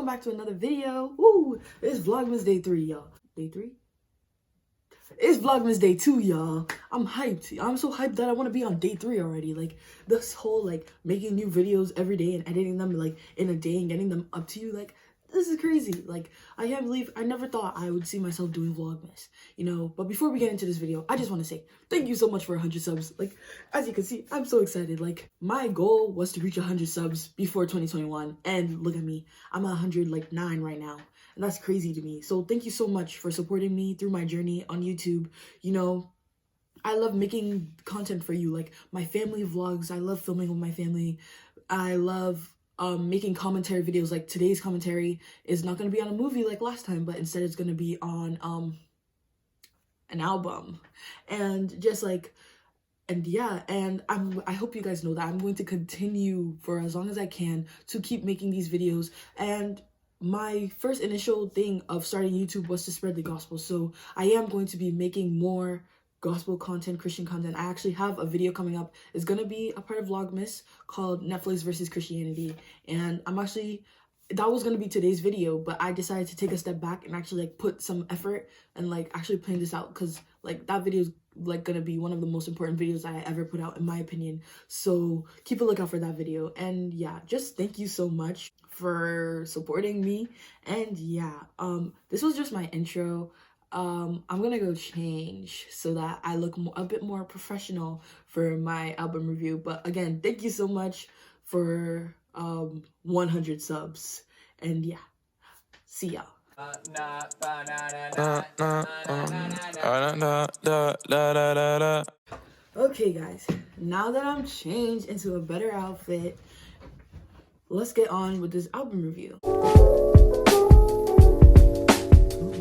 welcome back to another video. Woo! It's Vlogmas Day 3, y'all. Day 3? It's Vlogmas Day 2, y'all. I'm hyped. I'm so hyped that I want to be on Day 3 already. Like, this whole, like, making new videos every day and editing them, like, in a day and getting them up to you, like, this is crazy. Like, I can't believe, I never thought I would see myself doing Vlogmas, you know? But before we get into this video, I just want to say thank you so much for 100 subs. Like, as you can see, I'm so excited. Like, my goal was to reach 100 subs before 2021, and look at me. I'm at 109 right now, and that's crazy to me. So thank you so much for supporting me through my journey on YouTube. You know, I love making content for you, like my family vlogs. I love filming with my family. I love making commentary videos. Like today's commentary is not going to be on a movie like last time, but instead it's going to be on an album. And just like, and yeah, and I hope you guys know that I'm going to continue for as long as I can to keep making these videos. And my first initial thing of starting YouTube was to spread the gospel, so I am going to be making more gospel content, Christian content. I actually have a video coming up. It's gonna be a part of Vlogmas called Netflix versus Christianity, and that was gonna be today's video, but I decided to take a step back and actually like put some effort and like actually plan this out, because like that video is like gonna be one of the most important videos I ever put out, in my opinion. So keep a lookout for that video. And yeah, just thank you so much for supporting me. And yeah, this was just my intro. I'm gonna go change so that I look a bit more professional for my album review. But again, thank you so much for 100 subs, and yeah, see y'all. Okay guys, now that I'm changed into a better outfit, let's get on with this album review.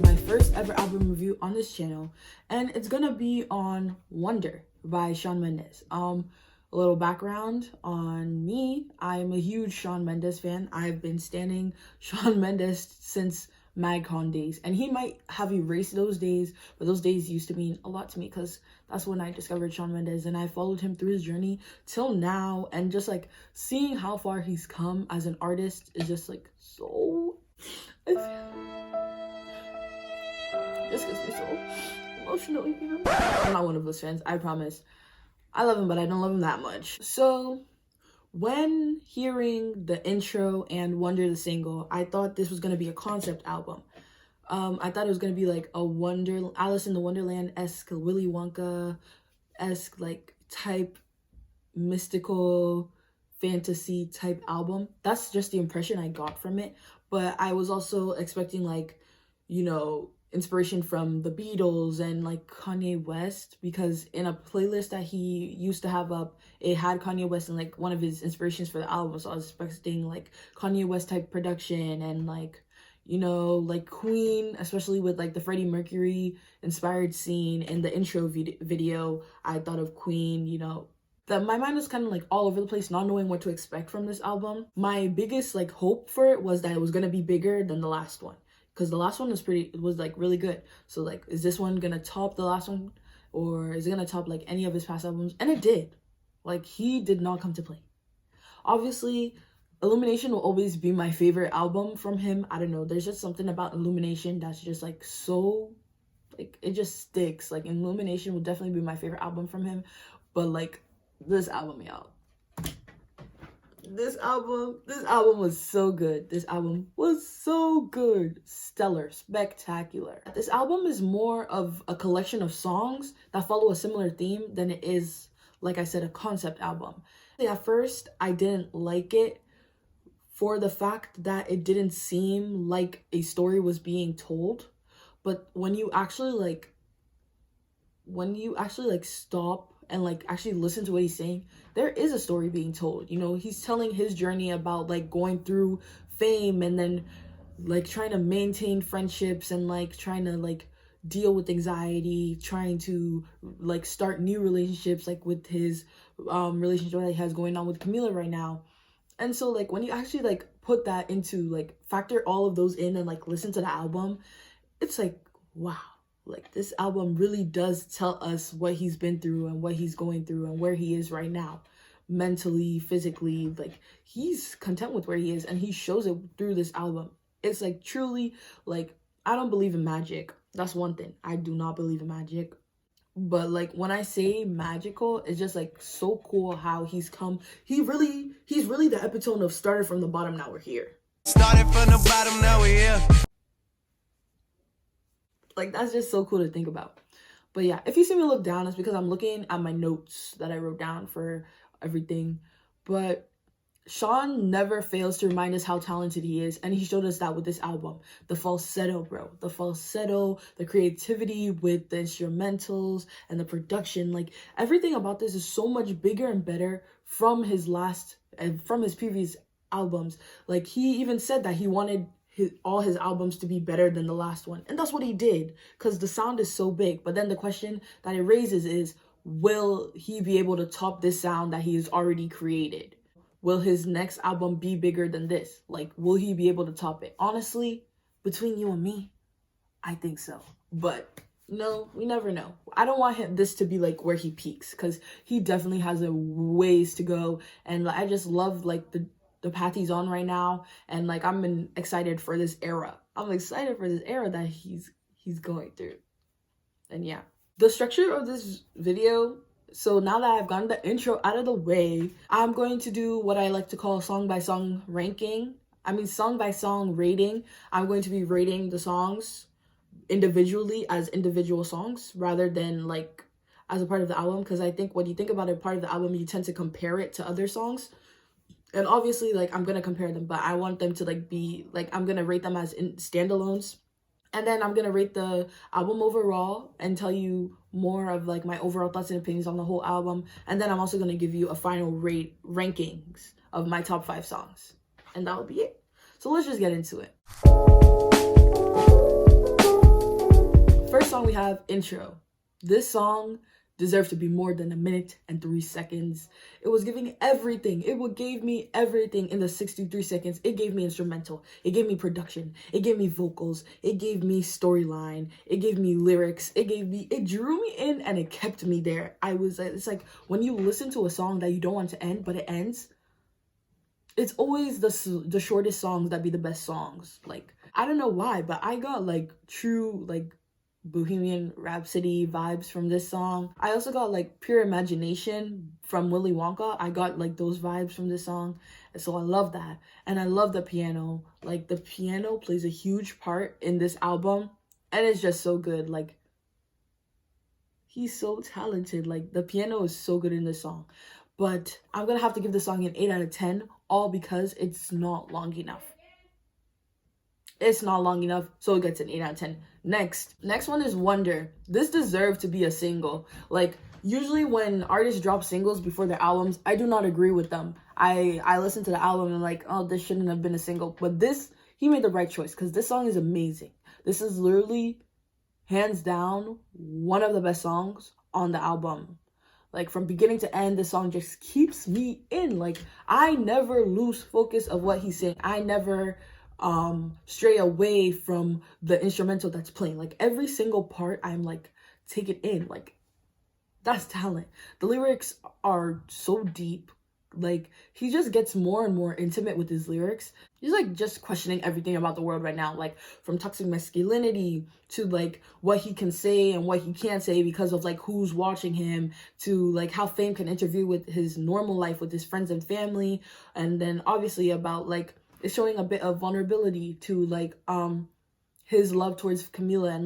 My first ever album review on this channel, and it's gonna be on Wonder by Shawn Mendes. A little background on me: I'm a huge Shawn Mendes fan. I've been standing Shawn Mendes since MagCon days, and he might have erased those days, but those days used to mean a lot to me, because that's when I discovered Shawn Mendes, and I followed him through his journey till now. And just like seeing how far he's come as an artist is just like so, this gets me so emotional, you know? I'm not one of those fans, I promise. I love him, but I don't love him that much. So when hearing the intro and Wonder the single, I thought this was going to be a concept album. I thought it was going to be like a Alice in the Wonderland-esque, Willy Wonka-esque, like type mystical fantasy type album. That's just the impression I got from it. But I was also expecting, like, you know, inspiration from the Beatles and like Kanye West, because in a playlist that he used to have up, it had Kanye West and like one of his inspirations for the album. So I was expecting like Kanye West type production, and like, you know, like Queen, especially with like the Freddie Mercury inspired scene in the intro video. I thought of Queen, you know. That my mind was kind of like all over the place, not knowing what to expect from this album. My biggest like hope for it was that it was gonna be bigger than the last one, because the last one was like really good. So like, is this one gonna top the last one, or is it gonna top like any of his past albums? And it did. Like, he did not come to play. Obviously, Illumination will always be my favorite album from him. I don't know, there's just something about Illumination that's just like so, like, it just sticks. Like, Illumination will definitely be my favorite album from him. But like, this album, y'all, this album was so good. This album was so good. Stellar, spectacular. This album is more of a collection of songs that follow a similar theme than it is, like I said, a concept album. At first, I didn't like it for the fact that it didn't seem like a story was being told. But when you actually stop and like actually listen to what he's saying, there is a story being told. You know, he's telling his journey about like going through fame, and then like trying to maintain friendships, and like trying to like deal with anxiety, trying to like start new relationships, like with his relationship that he has going on with Camila right now. And so like when you actually like put that into like factor all of those in and like listen to the album, it's like, wow. Like, this album really does tell us what he's been through and what he's going through and where he is right now, mentally, physically. Like, he's content with where he is, and he shows it through this album. It's like truly, like, I don't believe in magic. That's one thing. I do not believe in magic. But like when I say magical, it's just like so cool how he's come. He's really the epitome of started from the bottom, now we're here. Started from the bottom, now we're here. Like that's just so cool to think about. But yeah, if you see me look down, it's because I'm looking at my notes that I wrote down for everything. But Shawn never fails to remind us how talented he is, and he showed us that with this album. The falsetto, bro. The falsetto, the creativity with the instrumentals and the production. Like, everything about this is so much bigger and better from his previous albums. Like, he even said that he wanted all his albums to be better than the last one. And that's what he did, because the sound is so big. But then the question that it raises is, will he be able to top this sound that he has already created? Will his next album be bigger than this? Like, will he be able to top it? Honestly, between you and me, I think so. But no, we never know. I don't want this to be like where he peaks, because he definitely has a ways to go. And I just love like the path he's on right now. And like I'm excited for this era. I'm excited for this era that he's going through. And yeah, the structure of this video. So now that I've gotten the intro out of the way, I'm going to do what I like to call song by song ranking. I mean, song by song rating. I'm going to be rating the songs individually as individual songs rather than like as a part of the album. Because I think when you think about it, part of the album, you tend to compare it to other songs. And obviously, like, I'm going to compare them, but I want them to like be like, I'm going to rate them as standalones. And then I'm going to rate the album overall and tell you more of like my overall thoughts and opinions on the whole album. And then I'm also going to give you a final rankings of my top 5 songs. And that will be it. So let's just get into it. First song we have Intro. This song deserves to be more than 1 minute and 3 seconds. It was giving everything. It gave me everything in the 63 seconds. It gave me instrumental. It gave me production. It gave me vocals. It gave me storyline. It gave me lyrics. It drew me in and it kept me there. It's like when you listen to a song that you don't want to end, but it ends. It's always the shortest songs that be the best songs. Like, I don't know why, but I got like true like Bohemian Rhapsody vibes from this song. I also got like Pure Imagination from Willy Wonka. I got like those vibes from this song. And so I love that. And I love the piano. Like, the piano plays a huge part in this album. And it's just so good. Like, he's so talented. Like, the piano is so good in this song. But I'm gonna have to give this song an 8 out of 10, all because it's not long enough. It's not long enough, so it gets an 8 out of 10. Next one is Wonder. This deserved to be a single. Like, usually when artists drop singles before their albums, I do not agree with them. I listen to the album and I'm like, oh, this shouldn't have been a single. But this, he made the right choice, because this song is amazing. This is literally, hands down, one of the best songs on the album. Like, from beginning to end, this song just keeps me in. Like, I never lose focus of what he's saying. I never stray away from the instrumental that's playing. Like, every single part, I'm like, take it in. Like, that's talent. The lyrics are so deep. Like, he just gets more and more intimate with his lyrics. He's like just questioning everything about the world right now, like from toxic masculinity to like what he can say and what he can't say because of like who's watching him, to like how fame can interfere with his normal life with his friends and family. And then obviously about like, it's showing a bit of vulnerability to like his love towards Camila, and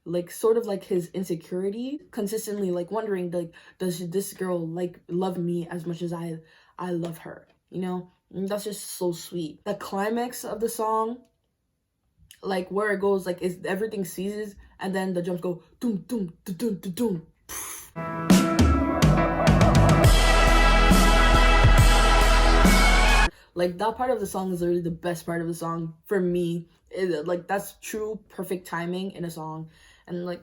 like sort of like his insecurity, consistently like wondering like, does this girl like love me as much as I love her, you know? And that's just so sweet. The climax of the song, like where it goes, like is everything ceases and then the drums go doom doom doom doom doom doom. Like, that part of the song is literally the best part of the song for me. Like, that's true perfect timing in a song. And like,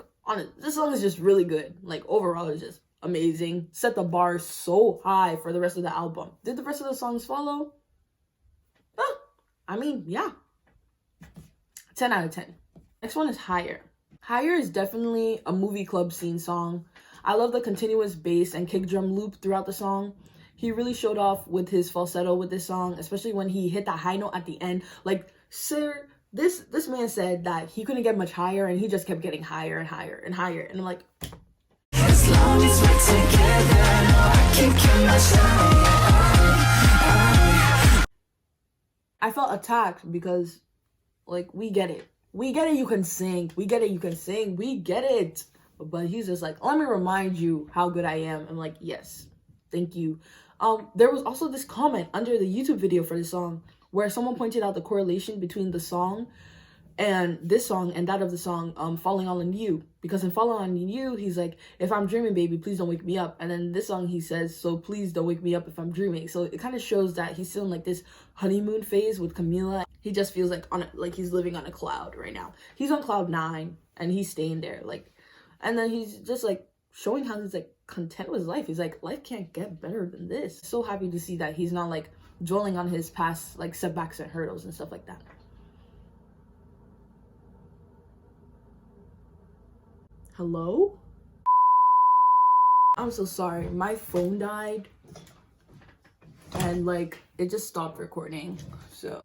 this song is just really good. Like, overall, it's just amazing. Set the bar so high for the rest of the album. Did the rest of the songs follow? I mean, yeah. 10 out of 10. Next one is Higher. Higher is definitely a movie club scene song. I love the continuous bass and kick drum loop throughout the song. He really showed off with his falsetto with this song, especially when he hit that high note at the end. Like, sir, This man said that he couldn't get much higher, and he just kept getting higher and higher and higher. And I'm like, as long as we're together, no, I can't kill my shine. I felt attacked because, like, we get it. We get it, you can sing. We get it, you can sing. We get it. But he's just like, let me remind you how good I am. I'm like, yes, thank you. There was also this comment under the YouTube video for this song where someone pointed out the correlation between the song and this song and that of the song, Falling on You. Because in Falling on You, he's like, if I'm dreaming, baby, please don't wake me up. And then this song, he says, so please don't wake me up if I'm dreaming. So it kind of shows that he's still in like this honeymoon phase with Camila. He just feels like like he's living on a cloud right now. He's on cloud 9 and he's staying there. Like, and then he's just like showing how he's like content with his life. He's like, life can't get better than this. So happy to see that he's not like dwelling on his past like setbacks and hurdles and stuff like that. Hello? I'm so sorry. My phone died and like it just stopped recording. So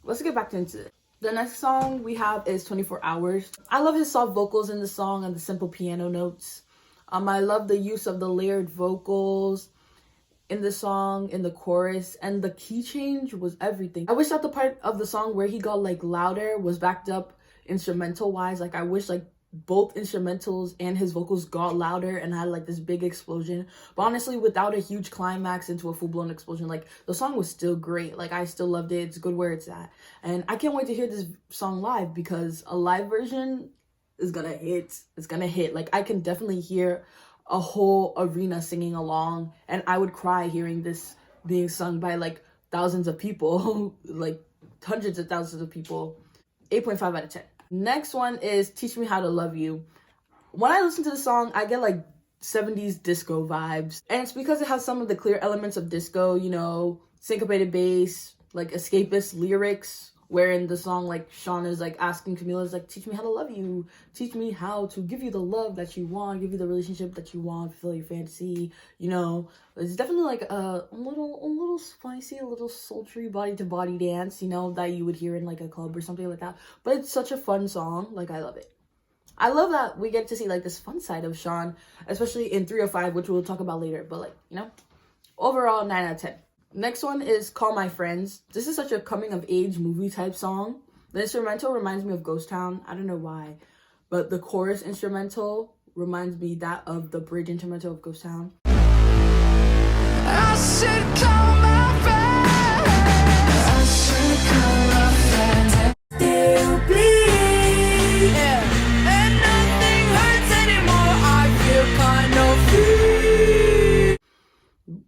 let's get back into it. The next song we have is 24 Hours. I love his soft vocals in the song and the simple piano notes. I love the use of the layered vocals in the song, in the chorus, and the key change was everything. I wish that the part of the song where he got like louder was backed up instrumental wise. Like I wish like both instrumentals and his vocals got louder and had like this big explosion. But honestly, without a huge climax into a full-blown explosion, like the song was still great. Like I still loved it. It's good where it's at. And I can't wait to hear this song live because a live version is gonna hit. It's gonna hit. Like I can definitely hear a whole arena singing along, and I would cry hearing this being sung by like thousands of people, like hundreds of thousands of people. 8.5 out of 10. Next one is Teach Me How to Love You. When I listen to the song, I get like 70s disco vibes. And it's because it has some of the clear elements of disco, you know, syncopated bass, like escapist lyrics, wherein the song, like Shawn is like asking Camila, is like, teach me how to love you. Teach me how to give you the love that you want, give you the relationship that you want, fulfill your fantasy, you know. It's definitely like a little spicy, a little sultry body to body dance, you know, that you would hear in like a club or something like that. But it's such a fun song. Like I love it. I love that we get to see like this fun side of Shawn, especially in 305, which we'll talk about later. But like, you know, overall 9 out of 10. Next one is Call My Friends. This is such a coming of age movie type song. The instrumental reminds me of Ghost Town. I don't know why, but the chorus instrumental reminds me that of the bridge instrumental of Ghost Town. I should call my friends. I should call my friends. They'll bleed. Yeah. And nothing hurts anymore. I feel kind of free.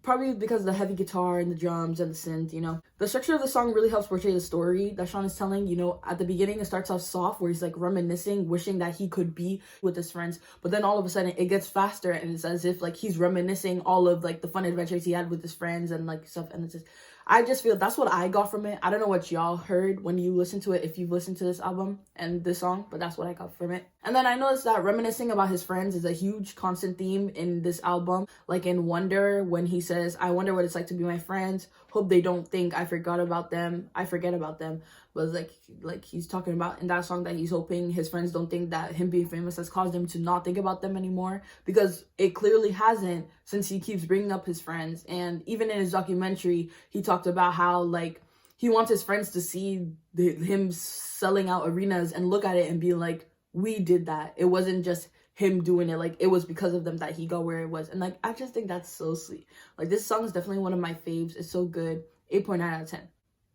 Probably because of the heavy guitar and the drums and the synth, you know. The structure of the song really helps portray the story that Shawn is telling. You know, at the beginning, it starts off soft where he's like reminiscing, wishing that he could be with his friends. But then all of a sudden, it gets faster and it's as if like he's reminiscing all of like the fun adventures he had with his friends and like stuff. And it's just, I just feel that's what I got from it. I don't know what y'all heard when you listen to it, if you've listened to this album and this song, but that's what I got from it. And then I noticed that reminiscing about his friends is a huge constant theme in this album. Like in Wonder, when he says, I wonder what it's like to be my friends. Hope they don't think I forgot about them. I forget about them. But it's like he's talking about in that song that he's hoping his friends don't think that him being famous has caused him to not think about them anymore, because it clearly hasn't, since he keeps bringing up his friends. And even in his documentary, he talked about how like he wants his friends to see him selling out arenas and look at it and be like, we did that. It wasn't just him doing it. Like it was because of them that he got where it was. And like I just think that's so sweet. Like this song is definitely one of my faves. It's so good. 8.9 out of 10.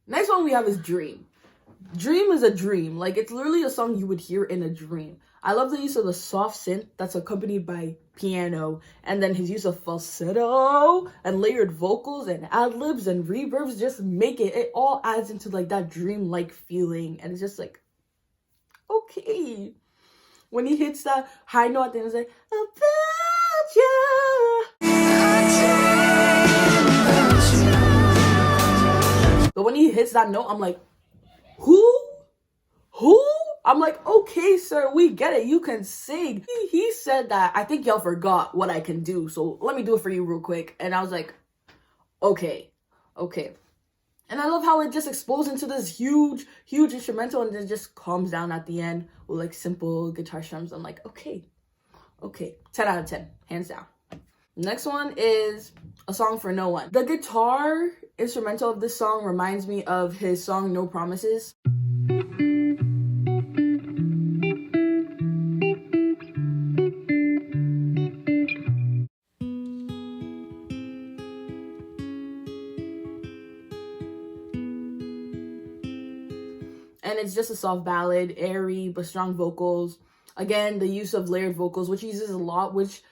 Next one we have is Dream. Dream is a dream. Like it's literally a song you would hear in a dream. I love the use of the soft synth that's accompanied by piano, and then his use of falsetto and layered vocals and ad-libs and reverbs just make it all adds into like that dream-like feeling. And it's just like, okay. When he hits that high note at the end, it's like, about you. But when he hits that note, I'm like, who? I'm like, okay, sir, we get it. You can sing. He said that, I think y'all forgot what I can do, so let me do it for you real quick. And I was like, okay. And I love how it just explodes into this huge instrumental and then just calms down at the end with like simple guitar strums. I'm like, okay, 10 out of 10, hands down. Next one is A Song for No One. The guitar instrumental of this song reminds me of his song No Promises. And it's just a soft ballad, airy but strong vocals. Again, the use of layered vocals, which he uses a lot, which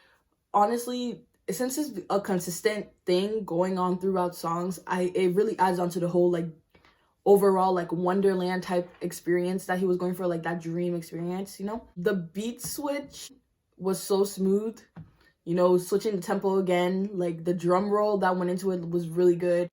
honestly, since it's a consistent thing going on throughout songs, it really adds on to the whole like overall like Wonderland type experience that he was going for, like that dream experience, you know? The beat switch was so smooth, you know, switching the tempo again, like the drum roll that went into it was really good.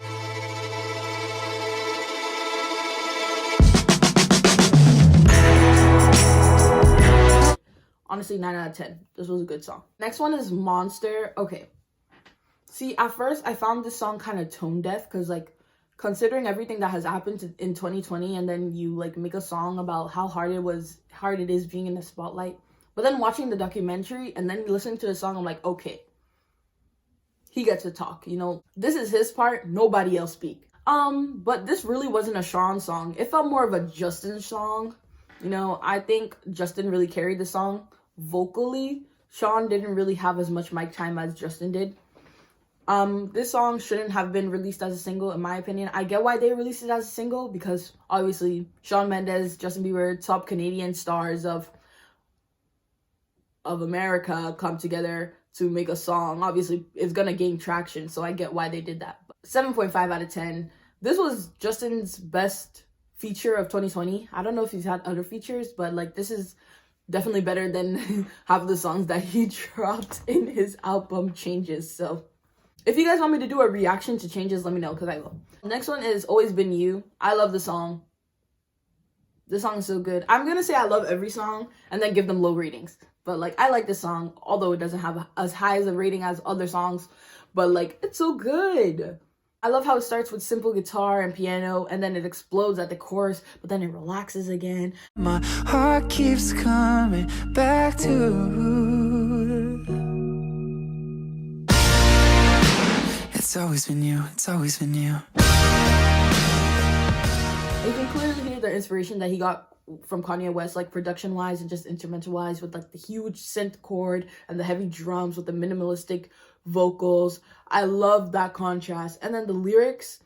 Honestly, 9 out of 10. This was a good song. Next one is Monster. Okay. See, at first, I found this song kind of tone deaf because, like, considering everything that has happened in 2020 and then you, like, make a song about how hard it is being in the spotlight. But then watching the documentary and then listening to the song, I'm like, okay. He gets to talk, you know. This is his part. Nobody else speak. But this really wasn't a Shawn song. It felt more of a Justin song. You know, I think Justin really carried the song. Vocally, Shawn didn't really have as much mic time as Justin did. This song shouldn't have been released as a single, in my opinion. I get why they released it as a single, because obviously Shawn Mendes, Justin Bieber, top Canadian stars of America come together to make a song. Obviously, it's gonna gain traction, so I get why they did that. 7.5 out of 10. This was Justin's best feature of 2020. I don't know if he's had other features, but like this is definitely better than half of the songs that he dropped in his album Changes. So if you guys want me to do a reaction to Changes, let me know, because I will. Next one is Always Been You. I love the song. This song is so good. I'm gonna say I love every song and then give them low ratings, but like I like this song, although it doesn't have as high as a rating as other songs, but like it's so good. I love how it starts with simple guitar and piano, and then it explodes at the chorus, but then it relaxes again. My heart keeps coming back to. It's always been you, it's always been you. You can clearly hear the inspiration that he got from Kanye West, like production-wise and just instrumental-wise, with like the huge synth chord and the heavy drums with the minimalistic vocals. I love that contrast. And then the lyrics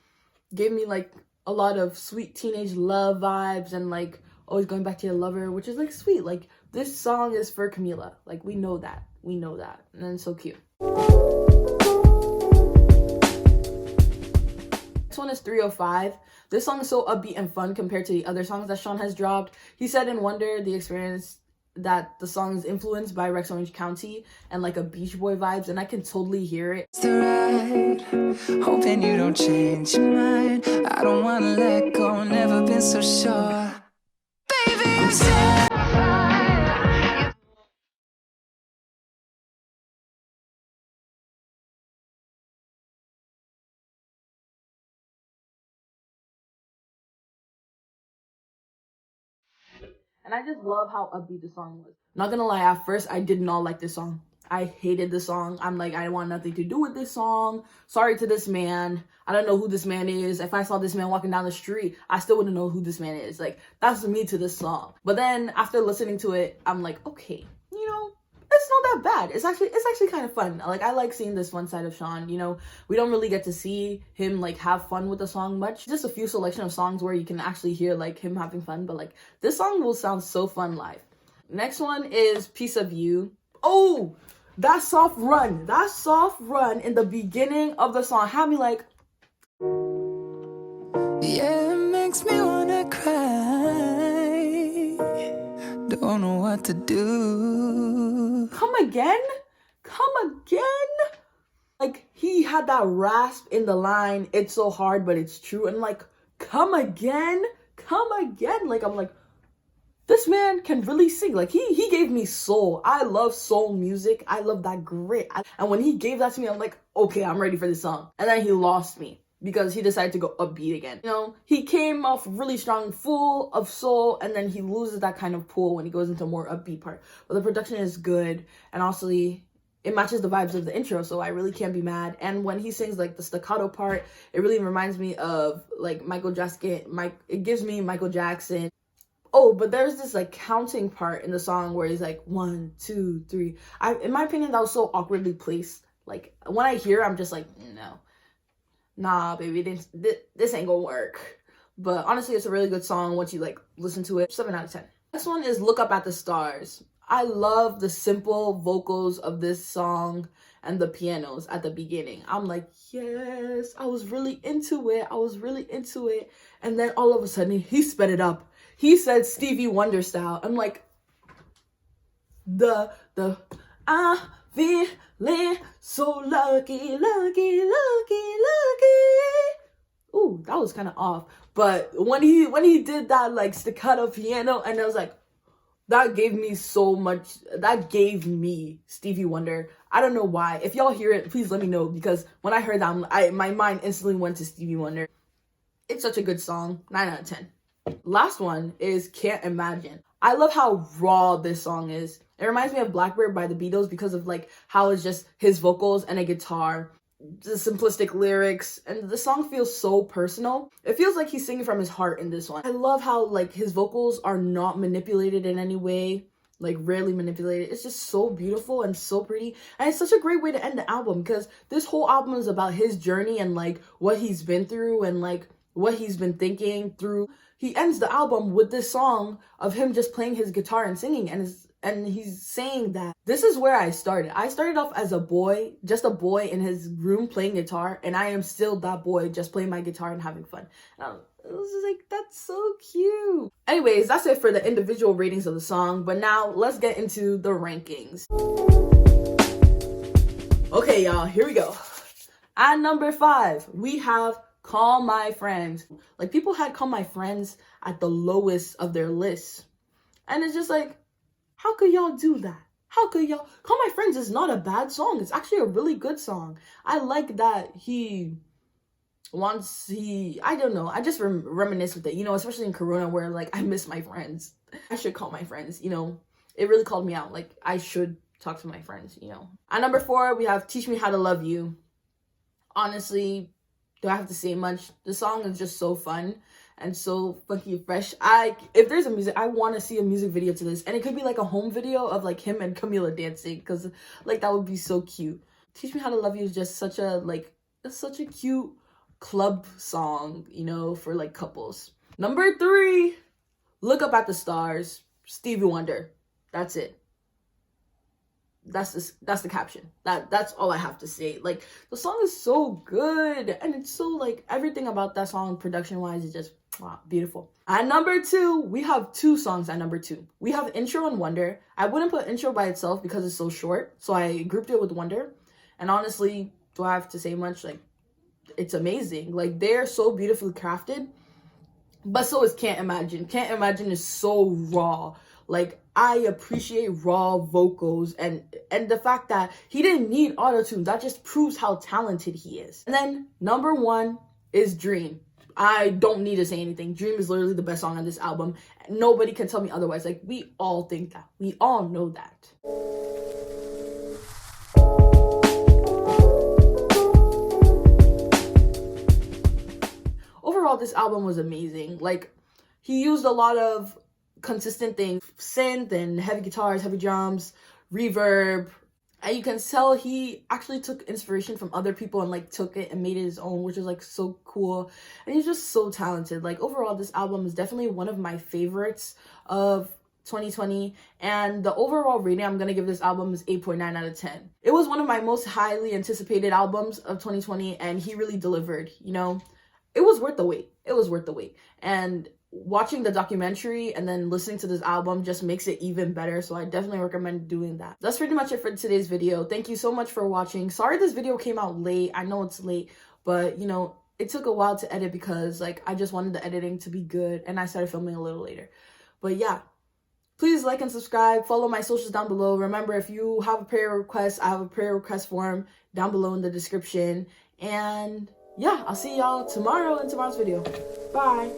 gave me like a lot of sweet teenage love vibes and like always going back to your lover, which is like sweet. Like this song is for Camila. Like we know that. And then it's so cute. Next one is 305. This song is so upbeat and fun compared to the other songs that Shawn has dropped. He said in Wonder, the experience, that the song is influenced by Rex Orange County and like a Beach Boy vibes, and I can totally hear it. It's the ride, hoping you don't change your mind. I don't wanna let go, never been so sure. Baby, I'm terrified. And I just love how upbeat the song was. Not gonna lie, at first I did not like this song. I hated the song. I'm like, I want nothing to do with this song. Sorry to this man. I don't know who this man is. If I saw this man walking down the street, I still wouldn't know who this man is. Like, that's me to this song. But then after listening to it, I'm like, okay, you know, it's not that bad. It's actually kind of fun. Like, I like seeing this fun side of Shawn. You know, we don't really get to see him like have fun with the song much. Just a few selection of songs where you can actually hear like him having fun. But like this song will sound so fun live. Next one is Piece of You. Oh, that soft run in the beginning of the song had me like, Yeah, it makes me wanna cry. Don't know what to do. Come again? Like, he had that rasp in the line, it's so hard, but it's true. And like, come again. Like, I'm like, this man can really sing. Like, he gave me soul. I love soul music. I love that grit. And when he gave that to me, I'm like, okay, I'm ready for this song. And then he lost me. because he decided to go upbeat again. You know, he came off really strong, full of soul, and then he loses that kind of pull when he goes into a more upbeat part. But the production is good, and also it matches the vibes of the intro, so I really can't be mad. And when he sings like the staccato part, it really reminds me of like Michael Jackson. It gives me Michael Jackson. Oh, but there's this like counting part in the song where he's like 1, 2, 3. In my opinion, that was so awkwardly placed. Like when I hear it, I'm just like, no, nah, baby, this ain't gonna work. But honestly, it's a really good song once you like listen to it. 7 out of 10. Next one is Look Up at the Stars. I love the simple vocals of this song and the pianos at the beginning. I'm like, yes, I was really into it. And then all of a sudden, he sped it up. He said Stevie Wonder style. I'm like, I feeling so lucky. Ooh, that was kind of off. But when he did that like staccato piano, and I was like, that gave me so much. That gave me Stevie Wonder. I don't know why. If y'all hear it, please let me know, because when I heard that, my mind instantly went to Stevie Wonder. It's such a good song. 9 out of 10. Last one is Can't Imagine. I love how raw this song is. It reminds me of Blackbird by the Beatles because of like how it's just his vocals and a guitar, the simplistic lyrics, and the song feels so personal. It feels like he's singing from his heart in this one. I love how like his vocals are not manipulated in any way, like rarely manipulated. It's just so beautiful and so pretty, and it's such a great way to end the album, because this whole album is about his journey and like what he's been through and like what he's been thinking through. He ends the album with this song of him just playing his guitar and singing, and he's saying that this is where I started. I started off as a boy, just a boy in his room playing guitar, and I am still that boy just playing my guitar and having fun. And it was just like, that's so cute. Anyways, that's it for the individual ratings of the song, but now let's get into the rankings. Okay, y'all, here we go. At number 5, we have Call My Friends. Like, people had Call My Friends at the lowest of their lists. And it's just like, how could y'all do that? How could y'all? Call My Friends is not a bad song. It's actually a really good song. I like that I don't know. I just reminisce with it, you know, especially in Corona where like I miss my friends. I should call my friends, you know. It really called me out. Like, I should talk to my friends, you know. At number 4, we have Teach Me How to Love You. Honestly, do I have to say much? The song is just so fun and so funky fresh. If there's a music, I want to see a music video to this, and it could be like a home video of like him and Camila dancing, because like that would be so cute. Teach Me How to Love You is just such a it's such a cute club song, you know, for like couples. Number 3, Look Up at the Stars, Stevie Wonder. That's it. That's the caption. That's all I have to say. Like, the song is so good, and it's so like everything about that song production wise is just wow, beautiful. At number 2, we have 2 songs at number 2. We have Intro and Wonder. I wouldn't put Intro by itself because it's so short, so I grouped it with Wonder. And honestly, do I have to say much? Like, it's amazing. Like, they're so beautifully crafted. But so is Can't Imagine. Can't Imagine is so raw. Like, I appreciate raw vocals and the fact that he didn't need auto-tune. That just proves how talented he is. And then number 1 is Dream. I don't need to say anything. Dream is literally the best song on this album. Nobody can tell me otherwise. Like, we all think that. We all know that. Overall, this album was amazing. Like, he used a lot of consistent things, synth and heavy guitars, heavy drums, reverb, and you can tell he actually took inspiration from other people and like took it and made it his own, which is like so cool. And he's just so talented. Like, overall, this album is definitely one of my favorites of 2020, and the overall rating I'm gonna give this album is 8.9 out of 10. It was one of my most highly anticipated albums of 2020, and he really delivered. You know, it was worth the wait. It was worth the wait. And watching the documentary and then listening to this album just makes it even better, so I definitely recommend doing that. That's pretty much it for today's video. Thank you so much for watching. Sorry this video came out late. I know it's late, but you know, it took a while to edit because like I just wanted the editing to be good, and I started filming a little later. But yeah, please like and subscribe. Follow my socials down below. Remember, if you have a prayer request, I have a prayer request form down below in the description. And yeah, I'll see y'all tomorrow in tomorrow's video. Bye.